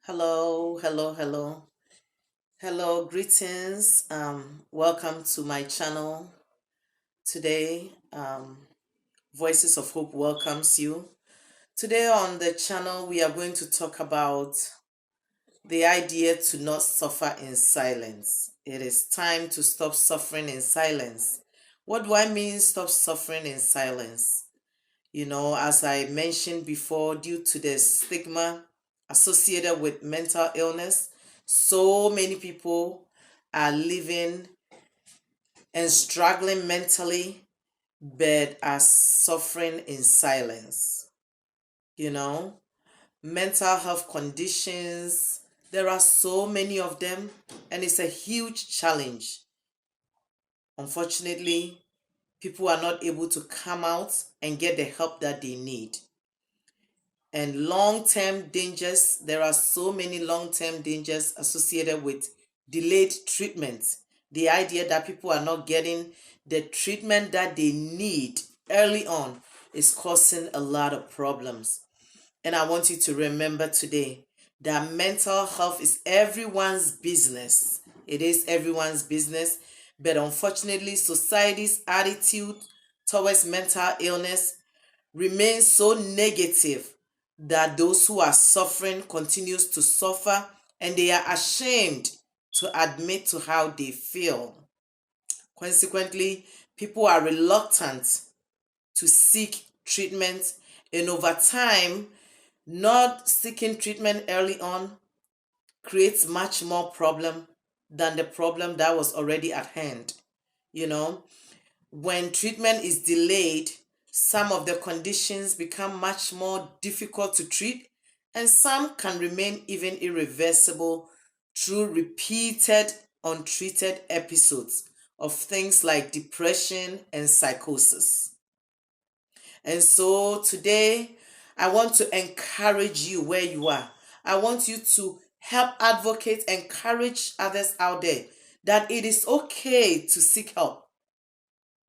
Hello, hello, hello. Hello, greetings. Welcome to my channel today. Voices of Hope welcomes you. Today on the channel, we are going to talk about the idea to not suffer in silence. It is time to stop suffering in silence. What do I mean, stop suffering in silence? As I mentioned before, due to the stigma associated with mental illness, so many people are living and struggling mentally, but are suffering in silence. You know, Mental health conditions, there are so many of them, and it's a huge challenge. Unfortunately, people are not able to come out and get the help that they need. And long-term dangers, there are so many long-term dangers associated with delayed treatment. The idea that people are not getting the treatment that they need early on is causing a lot of problems. And I want you to remember today that mental health is everyone's business. It is everyone's business, but unfortunately society's attitude towards mental illness remains so negative that those who are suffering continues to suffer, and they are ashamed to admit to how they feel. Consequently, people are reluctant to seek treatment, and over time, not seeking treatment early on creates much more problem than the problem that was already at hand. You know, when treatment is delayed, some of the conditions become much more difficult to treat, and some can remain even irreversible through repeated untreated episodes of things like depression and psychosis. And so today, I want to encourage you where you are. I want you to help advocate, encourage others out there that it is okay to seek help.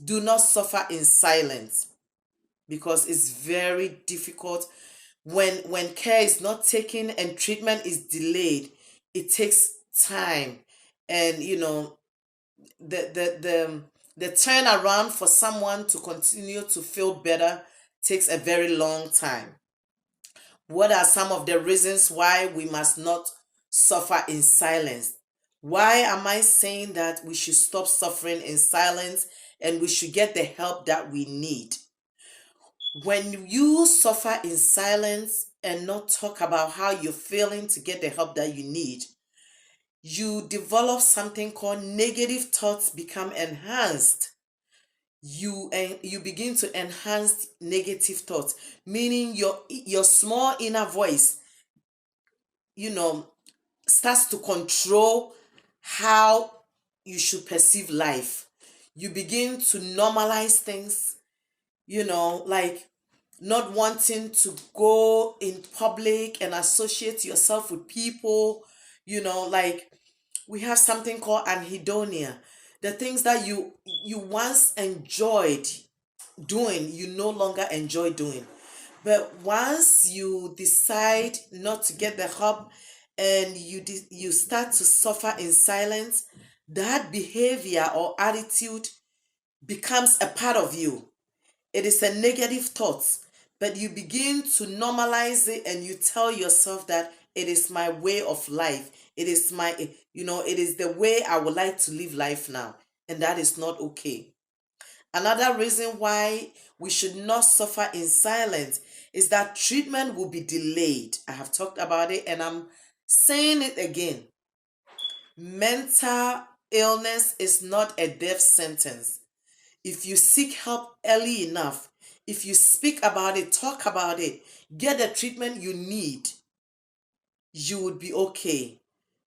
Do not suffer in silence, because it's very difficult when care is not taken and treatment is delayed. It takes time, and the turnaround for someone to continue to feel better takes a very long time. What are some of the reasons why we must not suffer in silence? Why am I saying that we should stop suffering in silence and we should get the help that we need? When you suffer in silence and not talk about how you're feeling to get the help that you need, you develop something called negative thoughts become enhanced. You begin to enhance negative thoughts, meaning your small inner voice, you know, starts to control how you should perceive life. You begin to normalize things, like not wanting to go in public and associate yourself with people, like we have something called anhedonia. The things that you once enjoyed doing, you no longer enjoy doing. But once you decide not to get the help and you start to suffer in silence, that behavior or attitude becomes a part of you. It is a negative thought, but you begin to normalize it and you tell yourself that it is my way of life. It is it is the way I would like to live life now. And that is not okay. Another reason why we should not suffer in silence is that treatment will be delayed. I have talked about it and I'm saying it again. Mental illness is not a death sentence. If you seek help early enough, if you speak about it, talk about it, get the treatment you need, you would be okay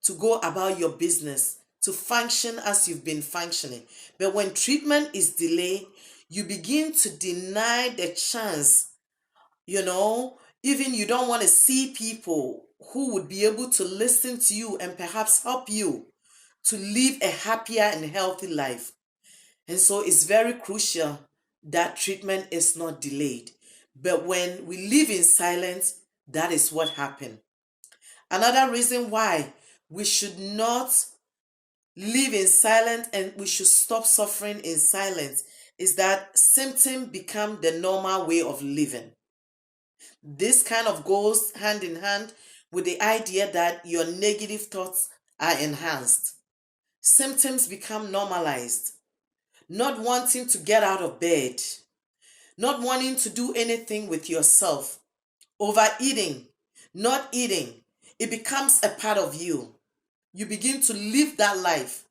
to go about your business, to function as you've been functioning. But when treatment is delayed, you begin to deny the chance, even you don't want to see people who would be able to listen to you and perhaps help you to live a happier and healthy life. And so it's very crucial that treatment is not delayed. But when we live in silence, that is what happened. Another reason why we should not live in silence and we should stop suffering in silence is that symptoms become the normal way of living. This kind of goes hand in hand with the idea that your negative thoughts are enhanced. Symptoms become normalized. Not wanting to get out of bed, not wanting to do anything with yourself, overeating, not eating, it becomes a part of you. You begin to live that life,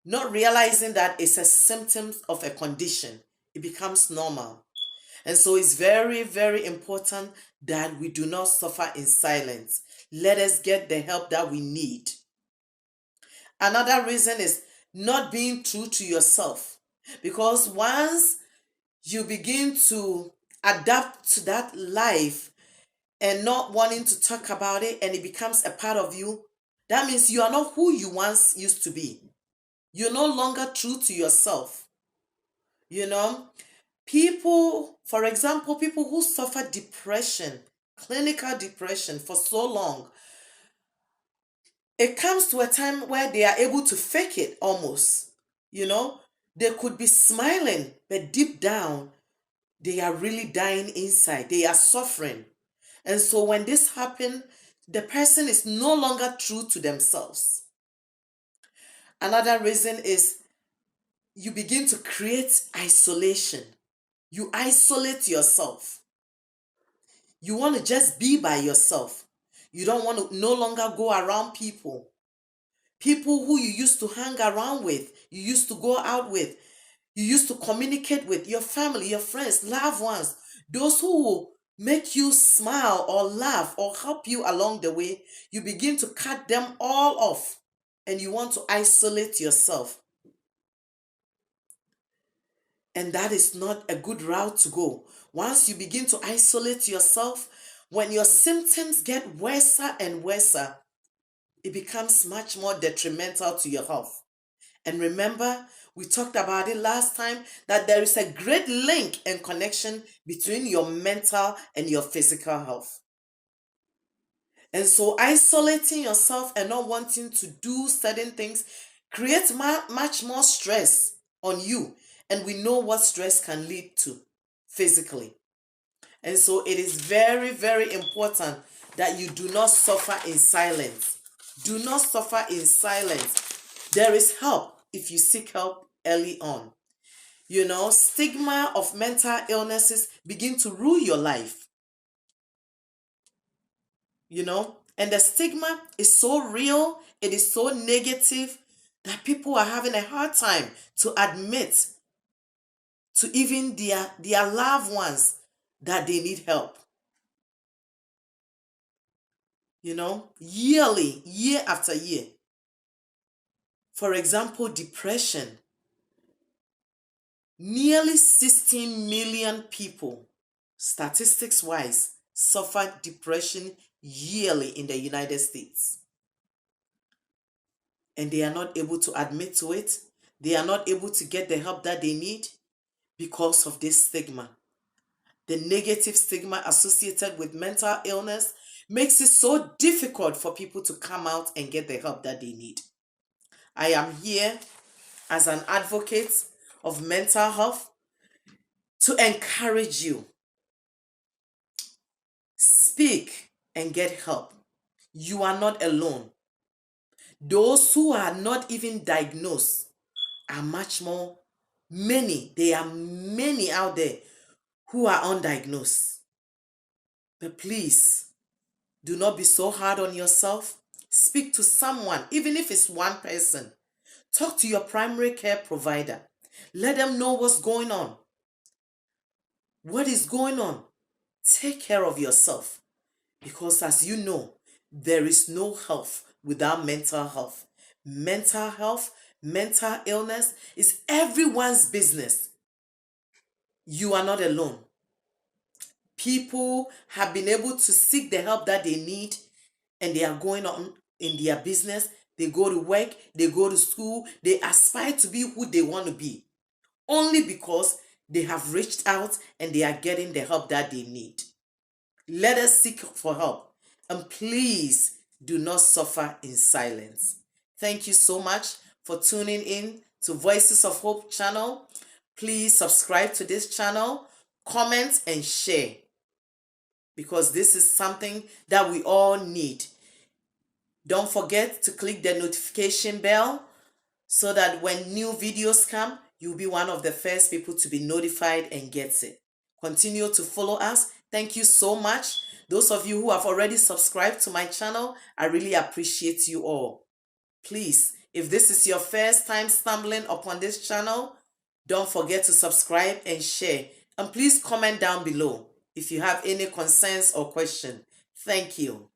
not realizing that it's a symptom of a condition. It becomes normal. And so it's very, very important that we do not suffer in silence. Let us get the help that we need. Another reason is not being true to yourself. Because once you begin to adapt to that life and not wanting to talk about it and it becomes a part of you, that means you are not who you once used to be. You're no longer true to yourself. You know, people, for example, people who suffer depression, clinical depression for so long, it comes to a time where they are able to fake it almost. You know, they could be smiling, but deep down, they are really dying inside. They are suffering. And so when this happens, the person is no longer true to themselves. Another reason is you begin to create isolation. You isolate yourself. You want to just be by yourself. You don't want to no longer go around people. People who you used to hang around with, you used to go out with, you used to communicate with, your family, your friends, loved ones, those who will make you smile or laugh or help you along the way, you begin to cut them all off and you want to isolate yourself. And that is not a good route to go. Once you begin to isolate yourself, when your symptoms get worse and worse, it becomes much more detrimental to your health. And remember, we talked about it last time that there is a great link and connection between your mental and your physical health. And so isolating yourself and not wanting to do certain things creates much more stress on you. And we know what stress can lead to physically. And so it is very, very important that you do not suffer in silence. Do not suffer in silence. There is help if you seek help early on. You know, stigma of mental illnesses begin to rule your life. You know, and the stigma is so real, it is so negative that people are having a hard time to admit to even their loved ones that they need help. You know, yearly, year after year. For example, depression. Nearly 16 million people, statistics wise, suffer depression yearly in the United States. And they are not able to admit to it. They are not able to get the help that they need because of this stigma. The negative stigma associated with mental illness makes it so difficult for people to come out and get the help that they need. I am here as an advocate of mental health to encourage you. Speak and get help. You are not alone. Those who are not even diagnosed are much more many. There are many out there who are undiagnosed. But please, do not be so hard on yourself. Speak to someone, even if it's one person. Talk to your primary care provider. Let them know what's going on. What is going on? Take care of yourself. Because as you know, there is no health without mental health. Mental health, mental illness is everyone's business. You are not alone. People have been able to seek the help that they need and they are going on in their business. They go to work, they go to school, they aspire to be who they want to be. Only because they have reached out and they are getting the help that they need. Let us seek for help And please do not suffer in silence. Thank you so much for tuning in to Voices of Hope channel. Please subscribe to this channel, comment and share, because this is something that we all need. Don't forget to click the notification bell so that when new videos come, you'll be one of the first people to be notified and gets it. Continue to follow us. Thank you so much. Those of you who have already subscribed to my channel, I really appreciate you all. Please, if this is your first time stumbling upon this channel, don't forget to subscribe and share. And please comment down below if you have any concerns or questions. Thank you.